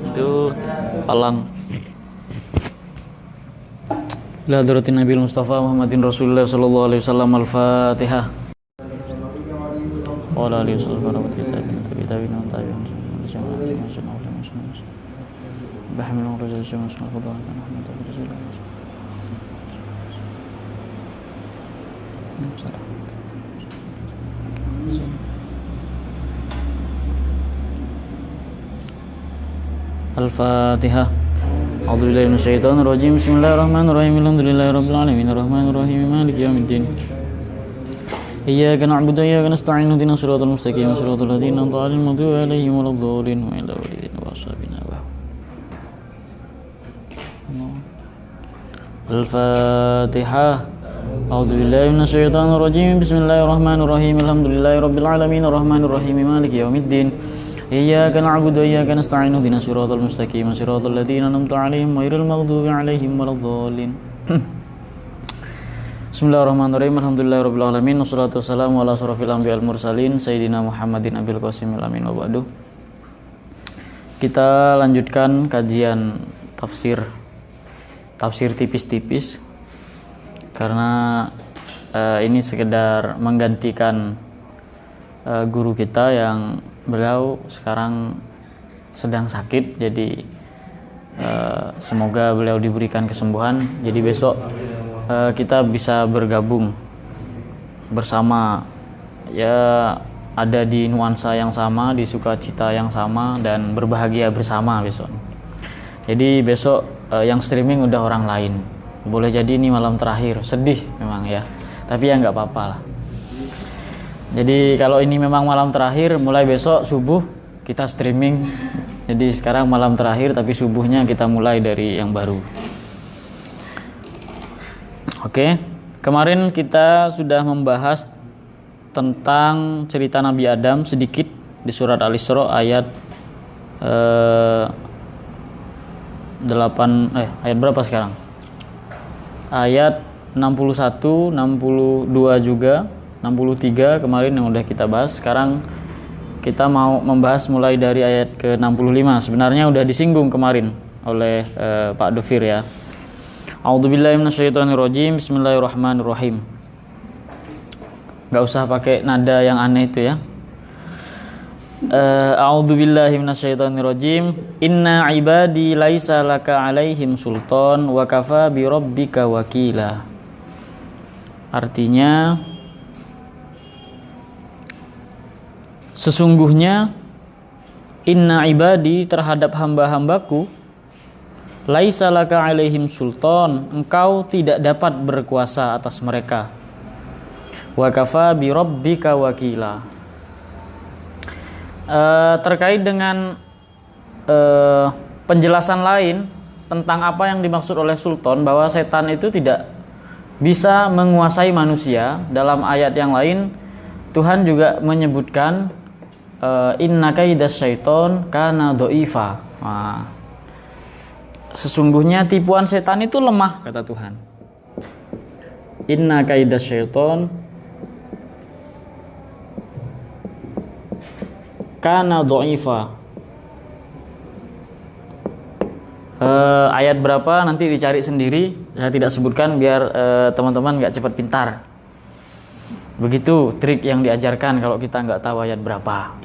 Itu palang. Ila hadratin Nabil Mustafa Muhammadin Rasulullah sallallahu alaihi wasallam. Al-Fatihah. Wa ala alihi wasallam wa tabi'in wa tabi'in. Bahmil uruzil jamas wa qadha Muhammad Rasulullah. Al-Fatihah. A'udzubillahi minasyaitonir rajim. Bismillahirrahmanirrahim. Alhamdulillahirabbil alamin. Arrahmanirrahim. Maliki yaumiddin. Iyyaka na'budu wa iyyaka nasta'in. Ihdinas siratal mustaqim. Siratal ladzina an'amta 'alaihim ghairil maghdubi 'alaihim waladdallin. Al-Fatihah. A'udzubillahi minasyaitonir rajim. Bismillahirrahmanirrahim. Alhamdulillahirabbil alamin. Arrahmanirrahim. Maliki yaumiddin. Iyyaka na'budu wa iyyaka nasta'in. Ihdinas siratal mustaqim. Siratal ladzina an'amta 'alaihim ghairil maghdubi 'alaihim waladdallin. Bismillahirrahmanirrahim. Alhamdulillahirabbil alamin. Wassalatu wassalamu ala asyrofil anbiya'il mursalin sayyidina Muhammadin abil qasimil amin wa ba'du. Kita lanjutkan kajian tafsir tipis-tipis karena ini sekedar menggantikan guru kita yang beliau sekarang sedang sakit, jadi semoga beliau diberikan kesembuhan. Jadi besok kita bisa bergabung bersama, ya ada di nuansa yang sama, di sukacita yang sama, dan berbahagia bersama besok. Jadi besok yang streaming udah orang lain, boleh jadi ini malam terakhir, sedih memang ya, tapi ya nggak apa-apa lah. Jadi kalau ini memang malam terakhir, mulai besok subuh kita streaming. Jadi sekarang malam terakhir, tapi subuhnya kita mulai dari yang baru. Oke, kemarin kita sudah membahas tentang cerita Nabi Adam sedikit di surat Al-Isra ayat ayat berapa sekarang? Ayat 61, 62 juga, 63 kemarin yang udah kita bahas. Sekarang kita mau membahas mulai dari ayat ke-65. Sebenarnya udah disinggung kemarin oleh Pak Dufir ya. A'udzubillahi minasyaitonirrajim. Bismillahirrahmanirrahim. Gak usah pakai nada yang aneh itu ya. A'udzubillahi minasyaitonirrajim. Inna ibadi laisa laka alaihim sultan wa kafa bi rabbika wakila. Artinya, sesungguhnya inna ibadi, terhadap hamba-hambaku, laisa laka alaihim sultan, engkau tidak dapat berkuasa atas mereka. Wa kafa bi rabbika wakila. Terkait dengan penjelasan lain tentang apa yang dimaksud oleh sultan, bahwa setan itu tidak bisa menguasai manusia. Dalam ayat yang lain Tuhan juga menyebutkan inna kaidas syaiton kana dha'ifa. Sesungguhnya tipuan setan itu lemah, kata Tuhan. Inna kaidas syaiton kana dha'ifa. Ayat berapa nanti dicari sendiri, saya tidak sebutkan biar teman-teman nggak cepat pintar. Begitu trik yang diajarkan kalau kita nggak tahu ayat berapa.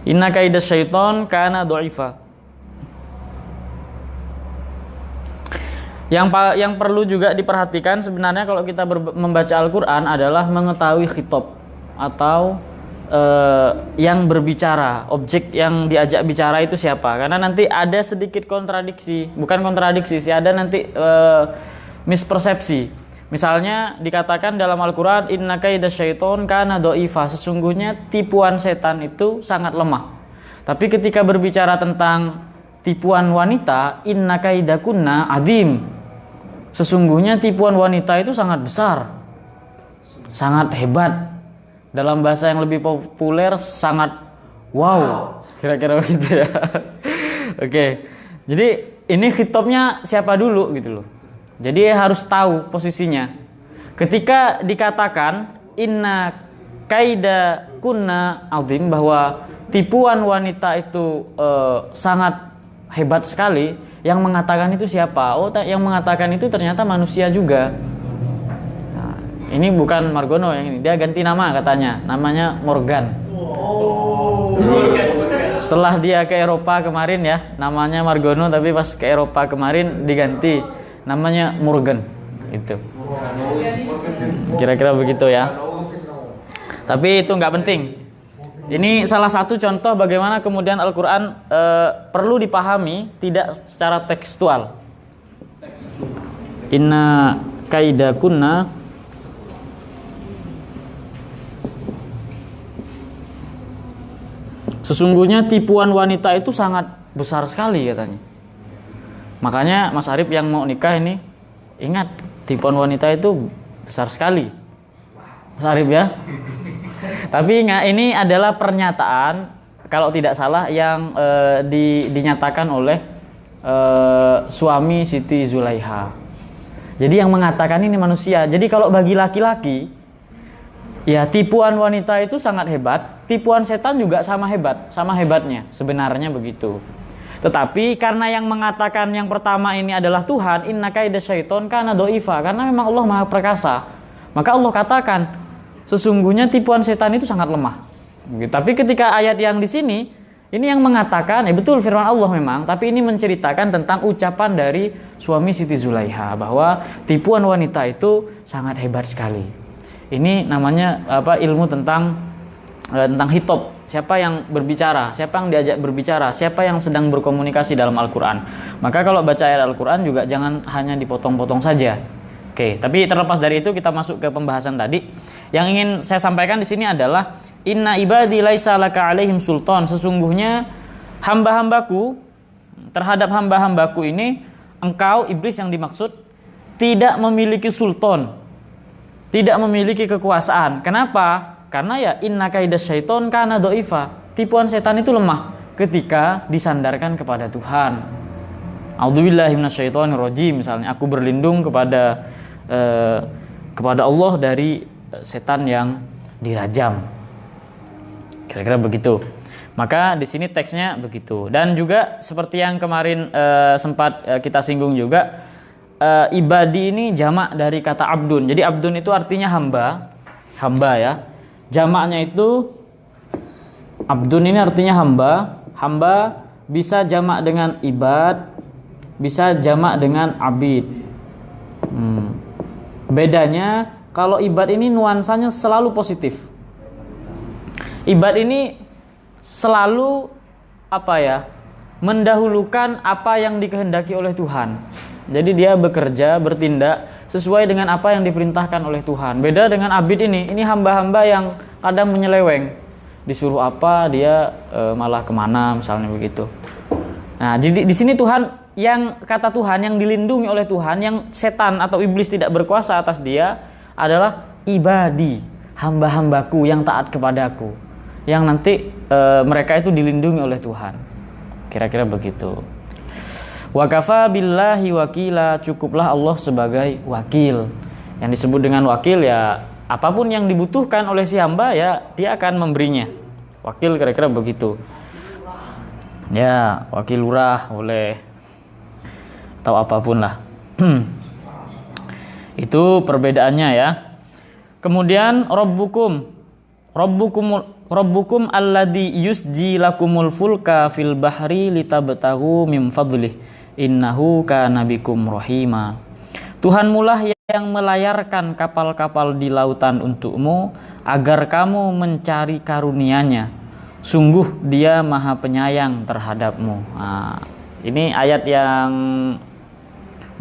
Inna kaidas syaiton kana dha'ifa. Yang perlu juga diperhatikan sebenarnya kalau kita membaca Al-Quran adalah mengetahui khitab atau yang berbicara, objek yang diajak bicara itu siapa. Karena nanti ada sedikit kontradiksi, bukan kontradiksi sih, ada nanti mispersepsi. Misalnya dikatakan dalam Al-Quran, inna kaidas syaiton kana dha'ifa, sesungguhnya tipuan setan itu sangat lemah. Tapi ketika berbicara tentang tipuan wanita, inna kaidakunna adim, sesungguhnya tipuan wanita itu sangat besar, sangat hebat. Dalam bahasa yang lebih populer, sangat wow, kira-kira begitu ya. Oke, jadi ini khitabnya siapa dulu gitu loh. Jadi harus tahu posisinya. Ketika dikatakan inna kaida kunna azim, bahwa tipuan wanita itu sangat hebat sekali. Yang mengatakan itu siapa? Oh, yang mengatakan itu ternyata manusia juga. Nah, ini bukan Margono yang ini, dia ganti nama katanya, namanya Morgan. Setelah dia ke Eropa kemarin ya, namanya Margono, tapi pas ke Eropa kemarin diganti namanya Morgan. Itu. Kira-kira begitu ya. Tapi itu nggak penting. Ini salah satu contoh bagaimana kemudian Al-Quran perlu dipahami tidak secara tekstual. Inna kaida kunna sesungguhnya tipuan wanita itu sangat besar sekali katanya. Makanya Mas Arif yang mau nikah ini ingat, tipuan wanita itu besar sekali. Mas Arif ya. Tapi ini adalah pernyataan kalau tidak salah yang dinyatakan oleh suami Siti Zulaiha. Jadi yang mengatakan ini manusia. Jadi kalau bagi laki-laki, ya tipuan wanita itu sangat hebat, tipuan setan juga sama hebatnya sebenarnya begitu. Tetapi karena yang mengatakan yang pertama ini adalah Tuhan, inna kaida syaiton kana doifa, karena memang Allah Maha Perkasa, maka Allah katakan sesungguhnya tipuan setan itu sangat lemah. Tapi ketika ayat yang di sini, ini yang mengatakan, betul firman Allah memang, tapi ini menceritakan tentang ucapan dari suami Siti Zulaiha bahwa tipuan wanita itu sangat hebat sekali. Ini namanya ilmu tentang hitop. Siapa yang berbicara, siapa yang diajak berbicara, siapa yang sedang berkomunikasi dalam Al-Quran. Maka kalau baca ayat Al-Quran juga jangan hanya dipotong-potong saja. Oke, tapi terlepas dari itu kita masuk ke pembahasan tadi. Yang ingin saya sampaikan di sini adalah inna ibadi laisa laka alaihim sultan. Sesungguhnya hamba-hambaku, terhadap hamba-hambaku ini engkau iblis yang dimaksud tidak memiliki sultan, tidak memiliki kekuasaan. Kenapa? Karena ya inna kaidas syaiton kana doifa. Tipuan setan itu lemah ketika disandarkan kepada Tuhan. A'udzubillahi minasyaitonirrajim, misalnya aku berlindung kepada Allah dari setan yang dirajam. Kira-kira begitu. Maka di sini teksnya begitu. Dan juga seperti yang kemarin sempat kita singgung juga, ibadi ini jamak dari kata abdun. Jadi abdun itu artinya hamba ya. Jamaknya itu abdun ini artinya hamba. Hamba bisa jamak dengan ibad, bisa jamak dengan abid. Bedanya kalau ibad ini nuansanya selalu positif. Ibad ini selalu mendahulukan apa yang dikehendaki oleh Tuhan. Jadi dia bekerja, bertindak sesuai dengan apa yang diperintahkan oleh Tuhan. Beda dengan abid ini hamba-hamba yang kadang menyeleweng. Disuruh apa dia malah kemana, misalnya begitu. Nah, jadi di sini Tuhan yang kata Tuhan yang dilindungi oleh Tuhan, yang setan atau iblis tidak berkuasa atas dia adalah ibadi, hamba-hambaku yang taat kepadaku, yang nanti mereka itu dilindungi oleh Tuhan. Kira-kira begitu. Wa kafa billahi wakila, cukuplah Allah sebagai wakil. Yang disebut dengan wakil ya apapun yang dibutuhkan oleh si hamba ya dia akan memberinya. Wakil kira-kira begitu. Ya, wakil lurah boleh, atau apapun lah. Itu perbedaannya ya. Kemudian Rabbukum alladzi yusji lakumul fulka fil bahri litabtaghu min fadlih innahu kana bikum rahima. Tuhanmu lah yang melayarkan kapal-kapal di lautan untukmu agar kamu mencari karunia-Nya. Sungguh Dia Maha Penyayang terhadapmu. Nah, ini ayat yang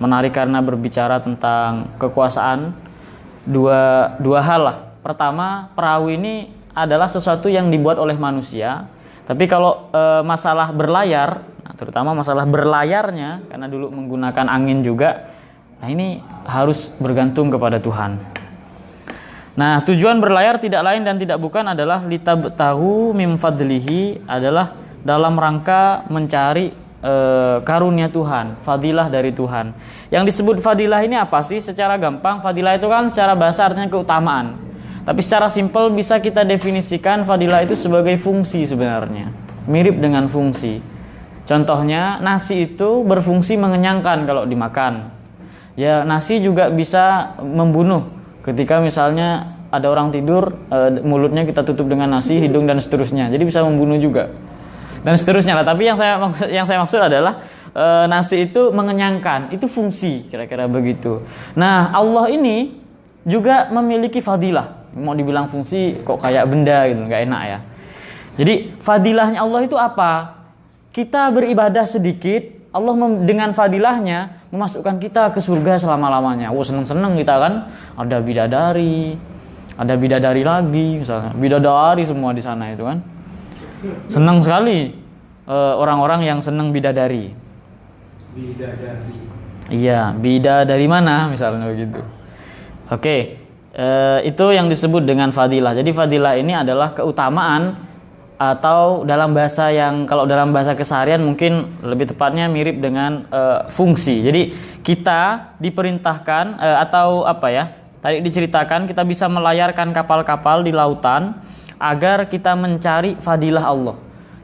menarik karena berbicara tentang kekuasaan. Dua hal lah. Pertama, perahu ini adalah sesuatu yang dibuat oleh manusia. Tapi kalau masalah berlayar, terutama masalah berlayarnya, karena dulu menggunakan angin juga, nah ini harus bergantung kepada Tuhan. Nah, tujuan berlayar tidak lain dan tidak bukan adalah litabtahu mim fadlihi, adalah dalam rangka mencari karunia Tuhan, fadilah dari Tuhan. Yang disebut fadilah ini apa sih? Secara gampang, fadilah itu kan secara bahasa artinya keutamaan. Tapi secara simpel bisa kita definisikan fadilah itu sebagai fungsi sebenarnya. Mirip dengan fungsi. Contohnya nasi itu berfungsi mengenyangkan kalau dimakan. Ya nasi juga bisa membunuh. Ketika misalnya ada orang tidur, mulutnya kita tutup dengan nasi, hidung dan seterusnya. Jadi bisa membunuh juga. Dan seterusnya lah. Tapi yang saya maksud adalah nasi itu mengenyangkan. Itu fungsi kira-kira begitu. Nah Allah ini juga memiliki fadilah. Mau dibilang fungsi kok kayak benda gitu, nggak enak ya. Jadi fadilahnya Allah itu apa? Kita beribadah sedikit, Allah dengan fadilahnya memasukkan kita ke surga selama-lamanya. Seneng-seneng kita kan, ada bidadari lagi misalnya, bidadari semua di sana itu kan. Senang sekali orang-orang yang seneng bidadari. Bidadari. Iya, bidadari mana misalnya begitu. Oke. Itu yang disebut dengan fadilah. Jadi fadilah ini adalah keutamaan, atau dalam bahasa yang, kalau dalam bahasa keseharian mungkin lebih tepatnya mirip dengan fungsi. Jadi kita diperintahkan atau apa ya, tadi diceritakan kita bisa melayarkan kapal-kapal di lautan agar kita mencari fadilah Allah.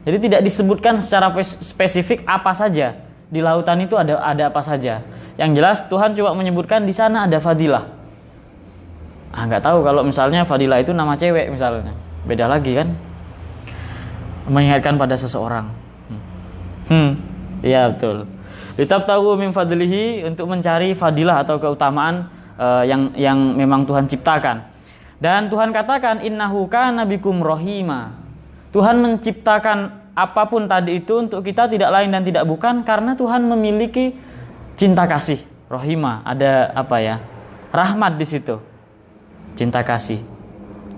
Jadi tidak disebutkan secara spesifik apa saja di lautan itu ada apa saja. Yang jelas Tuhan cuma menyebutkan di sana ada fadilah. Nggak tahu kalau misalnya fadilah itu nama cewek misalnya, beda lagi kan, mengingatkan pada seseorang. Iya betul. Litabtaghu min fadlihi, untuk mencari fadilah atau keutamaan yang memang Tuhan ciptakan. Dan Tuhan katakan innahu kana bikum rahima. Tuhan menciptakan apapun tadi itu untuk kita tidak lain dan tidak bukan karena Tuhan memiliki cinta kasih, rahima, ada apa ya? Rahmat di situ. Cinta kasih.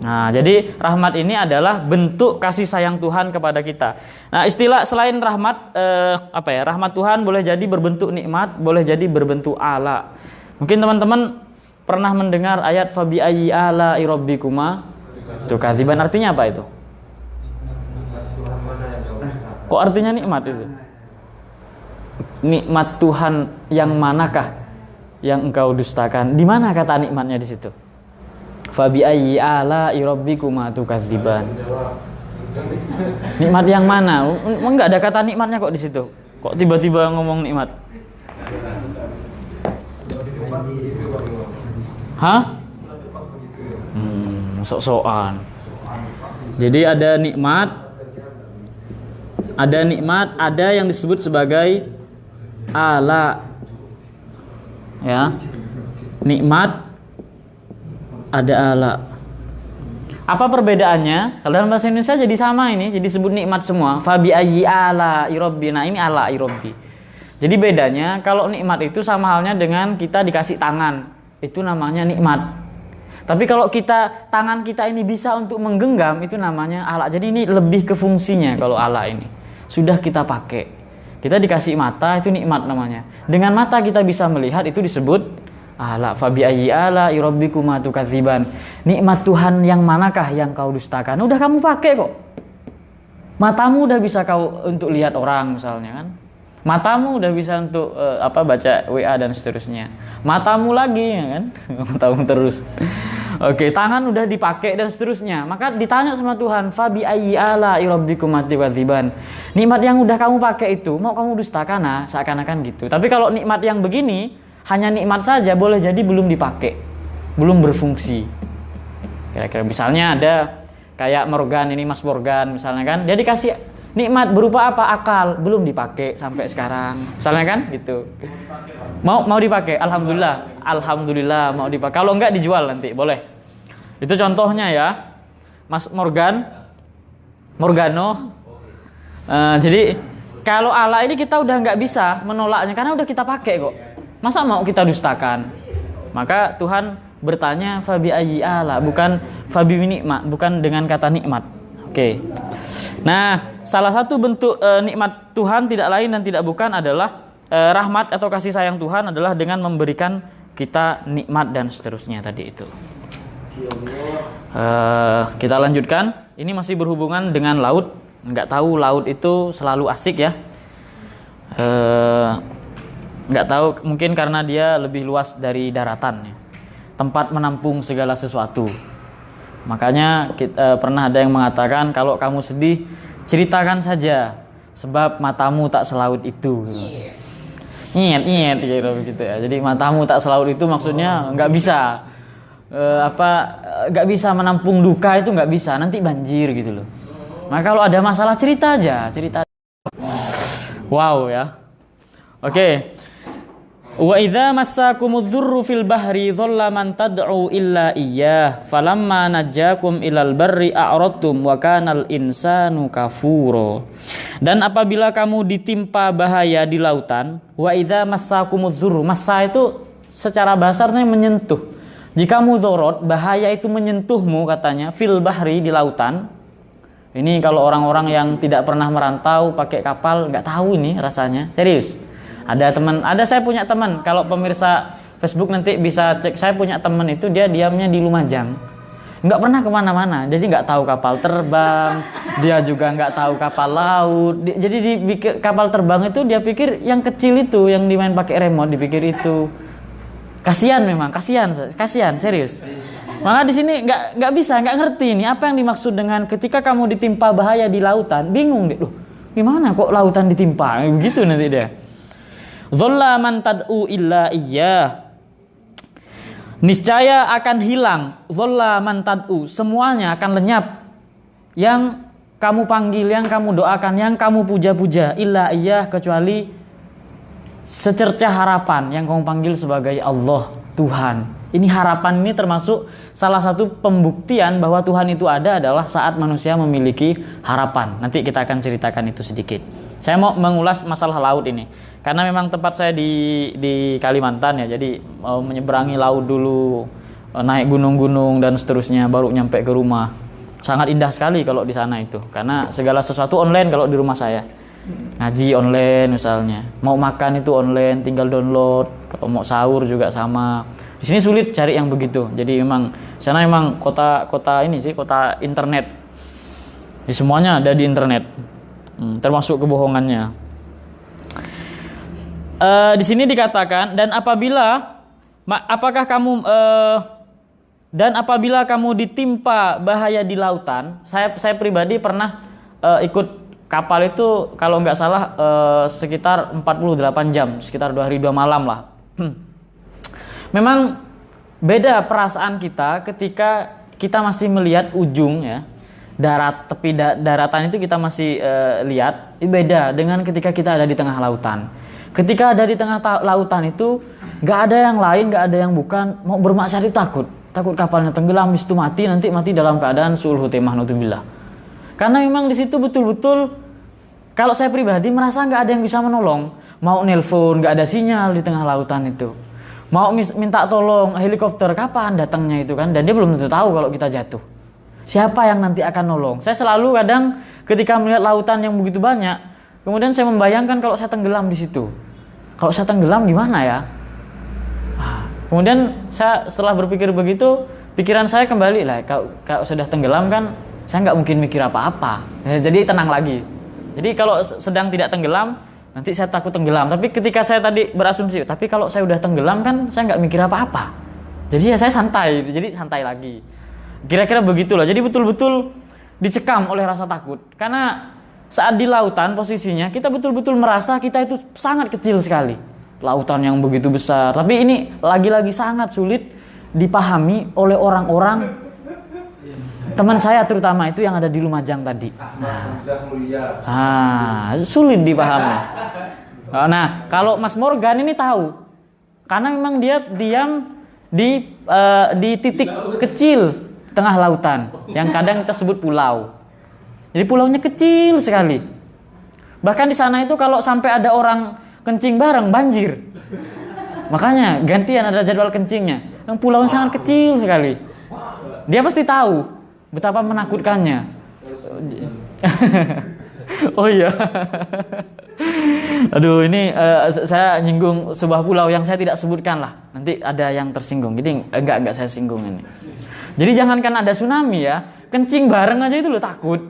Nah, jadi rahmat ini adalah bentuk kasih sayang Tuhan kepada kita. Nah, istilah selain rahmat rahmat Tuhan boleh jadi berbentuk nikmat, boleh jadi berbentuk ala. Mungkin teman-teman pernah mendengar ayat fabi ayyi ala rabbikuma tukadziban, artinya apa itu? Kok artinya nikmat itu? Nikmat Tuhan yang manakah yang engkau dustakan? Di mana kata nikmatnya di situ? Fabi ayyi ala rabbikuma tukadziban. Nikmat yang mana? Enggak ada kata nikmatnya kok di situ. Kok tiba-tiba ngomong nikmat? Hah? Sok-sokan. Jadi ada nikmat, ada yang disebut sebagai ala. Ya. Nikmat, ada ala. Apa perbedaannya? Kalau dalam bahasa Indonesia jadi sama ini, jadi sebut nikmat semua. Fabi ayyi ala irabbi. Nah, ini ala irabbi. Jadi bedanya kalau nikmat itu sama halnya dengan kita dikasih tangan. Itu namanya nikmat. Tapi kalau tangan kita ini bisa untuk menggenggam, itu namanya ala. Jadi ini lebih ke fungsinya kalau ala ini. Sudah kita pakai. Kita dikasih mata, itu nikmat namanya. Dengan mata kita bisa melihat, itu disebut ala. Fabi ayyi ala rabbikuma tukadziban. Nikmat Tuhan yang manakah yang kau dustakan? Udah kamu pakai kok. Matamu udah bisa kau untuk lihat orang misalnya kan. Matamu udah bisa untuk baca WA dan seterusnya. Matamu lagi ya kan. Matamu terus. Oke, tangan udah dipakai dan seterusnya. Maka ditanya sama Tuhan, fabi ayyi ala rabbikuma tukadziban. Nikmat yang udah kamu pakai itu mau kamu dustakan? Nah, seakan-akan gitu. Tapi kalau nikmat yang begini hanya nikmat saja, boleh jadi belum dipakai, belum berfungsi. Kira-kira misalnya ada kayak Morgan ini, Mas Morgan misalnya kan, dia dikasih nikmat berupa apa? Akal, belum dipakai sampai sekarang. Misalnya kan gitu. Mau dipakai, alhamdulillah mau dipakai. Kalau enggak dijual nanti, boleh. Itu contohnya ya, Mas Morgano. Jadi kalau ala ini kita udah nggak bisa menolaknya karena udah kita pakai kok. Masa mau kita dustakan? Maka Tuhan bertanya fabi ayyi ala, bukan fabi nikmat, bukan dengan kata nikmat. Oke. Nah, salah satu bentuk nikmat Tuhan tidak lain dan tidak bukan adalah rahmat atau kasih sayang Tuhan adalah dengan memberikan kita nikmat dan seterusnya tadi itu. Kita lanjutkan. Ini masih berhubungan dengan laut. Nggak tahu laut itu selalu asik ya. Nggak tahu, mungkin karena dia lebih luas dari daratan ya. Tempat menampung segala sesuatu. Makanya pernah ada yang mengatakan kalau kamu sedih ceritakan saja sebab matamu tak selaut itu. Nyet gitu ya. Jadi matamu tak selaut itu maksudnya nggak bisa nggak bisa menampung duka, itu nggak bisa, nanti banjir gitu loh. Maka kalau ada masalah cerita aja, cerita. Wow ya. Oke. Wa idza massakumudz-dzurru fil bahri dhalla man tad'u illa iyyah falamma najjakum ilal barri a'radtum wa kanal insanu kafura. Dan apabila kamu ditimpa bahaya di lautan, wa idza massakumudz-dzurru, massa itu secara bahasa artinya menyentuh. Jika mudzarat, bahaya itu menyentuhmu katanya, fil bahri di lautan. Ini kalau orang-orang yang tidak pernah merantau pakai kapal nggak tahu ini rasanya, serius. Saya punya teman, kalau pemirsa Facebook nanti bisa cek, saya punya teman itu dia diamnya di Lumajang, nggak pernah kemana-mana, jadi nggak tahu kapal terbang, dia juga nggak tahu kapal laut, jadi dipikir kapal terbang itu dia pikir yang kecil itu, yang dimain pakai remote, dipikir itu. Kasihan memang, kasihan serius. Maka di sini nggak bisa, nggak ngerti ini apa yang dimaksud dengan ketika kamu ditimpa bahaya di lautan, bingung deh, loh gimana kok lautan ditimpa, begitu nanti dia. Dhalla man tad'u illa iyyah. Niscaya akan hilang, dhalla man tad'u, semuanya akan lenyap. Yang kamu panggil, yang kamu doakan, yang kamu puja-puja, illa iyyah, kecuali secercah harapan yang kamu panggil sebagai Allah, Tuhan. Ini harapan ini termasuk salah satu pembuktian bahwa Tuhan itu ada adalah saat manusia memiliki harapan. Nanti kita akan ceritakan itu sedikit. Saya mau mengulas masalah laut ini karena memang tempat saya di Kalimantan ya. Jadi mau menyeberangi laut dulu, naik gunung-gunung dan seterusnya baru nyampe ke rumah. Sangat indah sekali kalau di sana itu karena segala sesuatu online kalau di rumah saya. Ngaji online misalnya, mau makan itu online, tinggal download. Kalau mau sahur juga sama. Di sini sulit cari yang begitu. Jadi memang sana memang kota ini sih, kota internet. Jadi semuanya ada di internet. Termasuk kebohongannya. Di sini dikatakan dan apabila kamu ditimpa bahaya di lautan, saya pribadi pernah ikut kapal itu kalau nggak salah sekitar 48 jam, sekitar 2 hari 2 malam lah. Memang beda perasaan kita ketika kita masih melihat ujung ya, tepi daratan itu kita masih lihat, beda dengan ketika kita ada di tengah lautan. Ketika ada di tengah lautan itu nggak ada yang lain, nggak ada yang bukan, mau bermaksiat takut kapalnya tenggelam, habis itu mati dalam keadaan su'ul hutimah naudzubillah. Karena memang di situ betul-betul kalau saya pribadi merasa nggak ada yang bisa menolong, mau nelpon nggak ada sinyal di tengah lautan itu. Mau minta tolong helikopter, kapan datangnya itu kan, dan dia belum tentu tahu kalau kita jatuh. Siapa yang nanti akan nolong? Saya selalu kadang ketika melihat lautan yang begitu banyak, kemudian saya membayangkan kalau saya tenggelam di situ. Kalau saya tenggelam gimana ya? Kemudian saya setelah berpikir begitu, pikiran saya kembali lah, kalau sudah tenggelam kan, saya nggak mungkin mikir apa-apa. Jadi tenang lagi. Jadi kalau sedang tidak tenggelam, nanti saya takut tenggelam. Tapi ketika saya tadi berasumsi, tapi kalau saya udah tenggelam kan saya nggak mikir apa-apa. Jadi ya saya santai, jadi santai lagi. Kira-kira begitulah. Jadi betul-betul dicekam oleh rasa takut. Karena saat di lautan posisinya kita betul-betul merasa kita itu sangat kecil sekali. Lautan yang begitu besar. Tapi ini lagi-lagi sangat sulit dipahami oleh orang-orang. Teman saya terutama itu yang ada di Lumajang tadi. Sulit dipahami. Nah, kalau Mas Morgan ini tahu. Karena memang dia diam di titik kecil tengah lautan yang kadang kita sebut pulau. Jadi pulaunya kecil sekali. Bahkan di sana itu kalau sampai ada orang kencing bareng banjir. Makanya gantian ada jadwal kencingnya. Yang pulaunya sangat kecil sekali. Dia pasti tahu betapa menakutkannya. Oh iya. Aduh, ini saya nyinggung sebuah pulau yang saya tidak sebutkan lah. Nanti ada yang tersinggung. Jadi enggak saya singgung ini. Jadi jangankan ada tsunami ya, kencing bareng aja itu lo takut.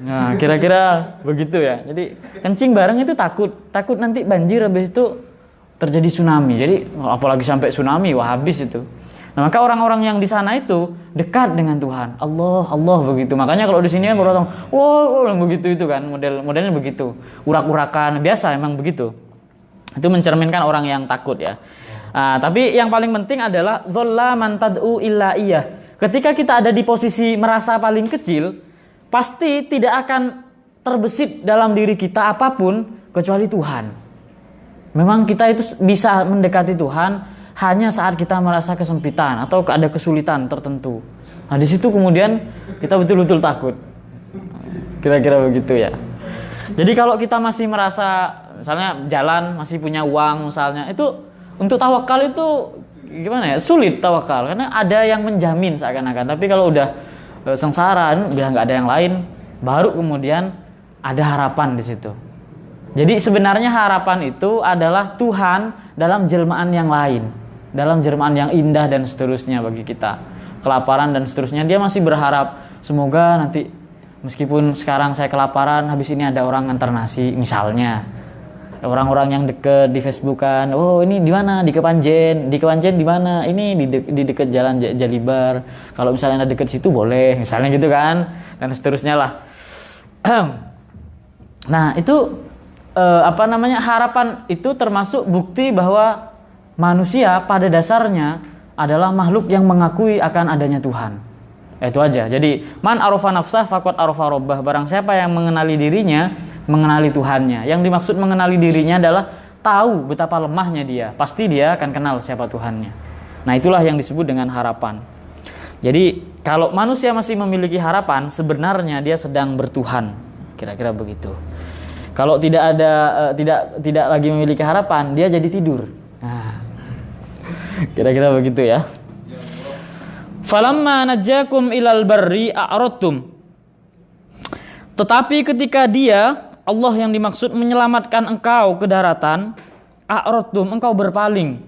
Nah, kira-kira begitu ya. Jadi kencing bareng itu takut nanti banjir, habis itu terjadi tsunami. Jadi apalagi sampai tsunami, wah habis itu. Nah, maka orang-orang yang di sana itu dekat dengan Tuhan. Allah, Allah begitu. Makanya kalau di sini kan orang, wow, begitu itu kan, modelnya begitu. Urak-urakan, biasa emang begitu. Itu mencerminkan orang yang takut ya. Tapi yang paling penting adalah dzalla man tad'u illa iyah. Ketika kita ada di posisi merasa paling kecil, pasti tidak akan terbesit dalam diri kita apapun kecuali Tuhan. Memang kita itu bisa mendekati Tuhan hanya saat kita merasa kesempitan atau ada kesulitan tertentu. Nah, di situ kemudian kita betul-betul takut. Kira-kira begitu ya. Jadi kalau kita masih merasa misalnya jalan, masih punya uang misalnya, itu untuk tawakal itu gimana ya? Sulit tawakal karena ada yang menjamin seakan-akan. Tapi kalau udah sengsara, bilang nggak ada yang lain, baru kemudian ada harapan di situ. Jadi sebenarnya harapan itu adalah Tuhan dalam jelmaan yang lain, dalam jelmaan yang indah dan seterusnya bagi kita. Kelaparan dan seterusnya, dia masih berharap semoga nanti meskipun sekarang saya kelaparan, habis ini ada orang ngantar nasi misalnya. Orang-orang yang deket di Facebook kan, oh ini di mana? Di Kepanjen di mana? Ini di dekat Jalan Jalibar. Kalau misalnya ada deket situ boleh, misalnya gitu kan, dan seterusnya lah. Nah itu harapan itu termasuk bukti bahwa manusia pada dasarnya adalah makhluk yang mengakui akan adanya Tuhan. Itu aja. Jadi man arafa nafsah faqad arafa rabbah. Barang siapa yang mengenali dirinya, mengenali Tuhannya. Yang dimaksud mengenali dirinya adalah tahu betapa lemahnya dia. Pasti dia akan kenal siapa Tuhannya. Nah, itulah yang disebut dengan harapan. Jadi kalau manusia masih memiliki harapan, sebenarnya dia sedang bertuhan. Kira-kira begitu. Kalau tidak lagi memiliki harapan, dia jadi tidur. Nah, kira-kira begitu ya. Falamma najjakum ilal barri a'radtum. Tetapi ketika dia, Allah yang dimaksud, menyelamatkan engkau ke daratan, a'radtum, engkau berpaling.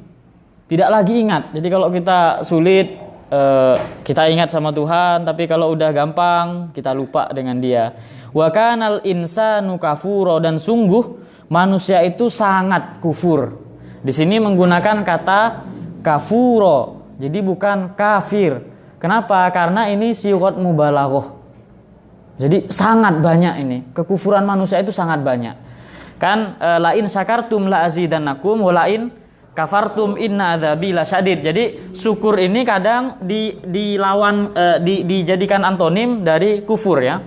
Tidak lagi ingat. Jadi kalau kita sulit, kita ingat sama Tuhan, tapi kalau udah gampang, kita lupa dengan dia. Wa kanal insanu kafuro, dan sungguh manusia itu sangat kufur. Di sini menggunakan kata kafuro, jadi bukan kafir. Kenapa? Karena ini sigat mubalaghah. Jadi sangat banyak ini. Kekufuran manusia itu sangat banyak. Kan la in syakartum la azidannakum wa la in kafartum inna adzabi lasyadid. Jadi syukur ini kadang dilawan dijadikan antonim dari kufur ya.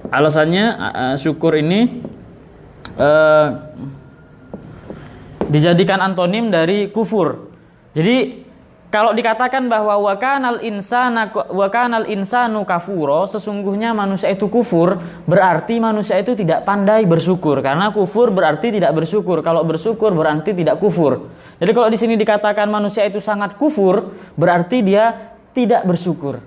Alasannya syukur ini dijadikan antonim dari kufur. Jadi kalau dikatakan bahwa wa kanal insanu kafuro, sesungguhnya manusia itu kufur, berarti manusia itu tidak pandai bersyukur. Karena kufur berarti tidak bersyukur. Kalau bersyukur berarti tidak kufur. Jadi kalau di sini dikatakan manusia itu sangat kufur, berarti dia tidak bersyukur.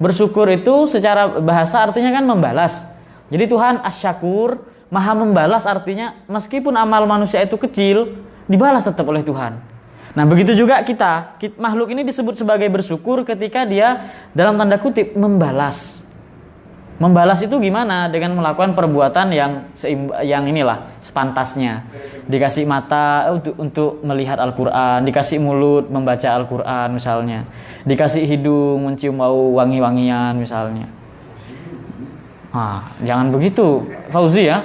Bersyukur itu secara bahasa artinya kan membalas. Jadi Tuhan Asy-Syakur, Maha membalas, artinya meskipun amal manusia itu kecil, dibalas tetap oleh Tuhan. Nah begitu juga kita makhluk ini disebut sebagai bersyukur ketika dia dalam tanda kutip membalas. Membalas itu gimana? Dengan melakukan perbuatan yang inilah sepantasnya. Dikasih mata untuk melihat Al-Quran, dikasih mulut membaca Al-Quran misalnya, dikasih hidung mencium bau wangi-wangian misalnya. Jangan begitu Fauzi ya.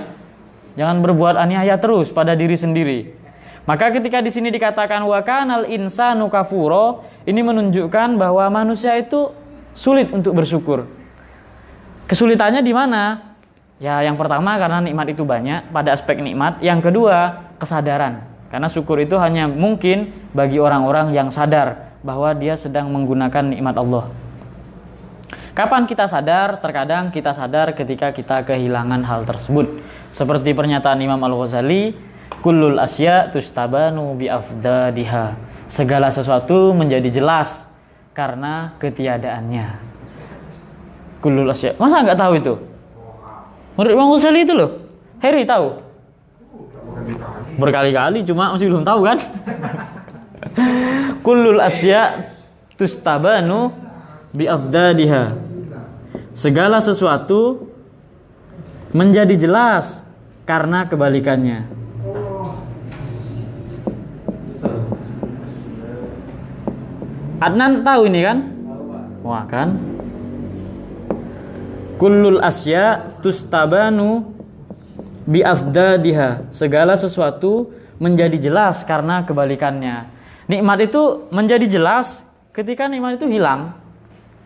Jangan berbuat aniaya terus pada diri sendiri. Maka ketika di sini dikatakan wa kanal insanu kafuro, ini menunjukkan bahwa manusia itu sulit untuk bersyukur. Kesulitannya di mana? Ya, yang pertama karena nikmat itu banyak pada aspek nikmat. Yang kedua, kesadaran. Karena syukur itu hanya mungkin bagi orang-orang yang sadar bahwa dia sedang menggunakan nikmat Allah. Kapan kita sadar? Terkadang kita sadar ketika kita kehilangan hal tersebut. Seperti pernyataan Imam Al-Ghazali, kullul asya tustabanu bi afdadiha. Segala sesuatu menjadi jelas karena ketiadaannya. Kullul asya. Masa enggak tahu itu? Menurut Imam Ghazali itu loh. Heri tahu? Berkali-kali cuma masih belum tahu kan? Kullul asya tustabanu bi afdadiha. Segala sesuatu menjadi jelas karena kebalikannya. Adnan tahu ini kan? Wah kan? Kullul asya tustabanu bi afdadiha. Segala sesuatu menjadi jelas karena kebalikannya. Nikmat itu menjadi jelas ketika nikmat itu hilang.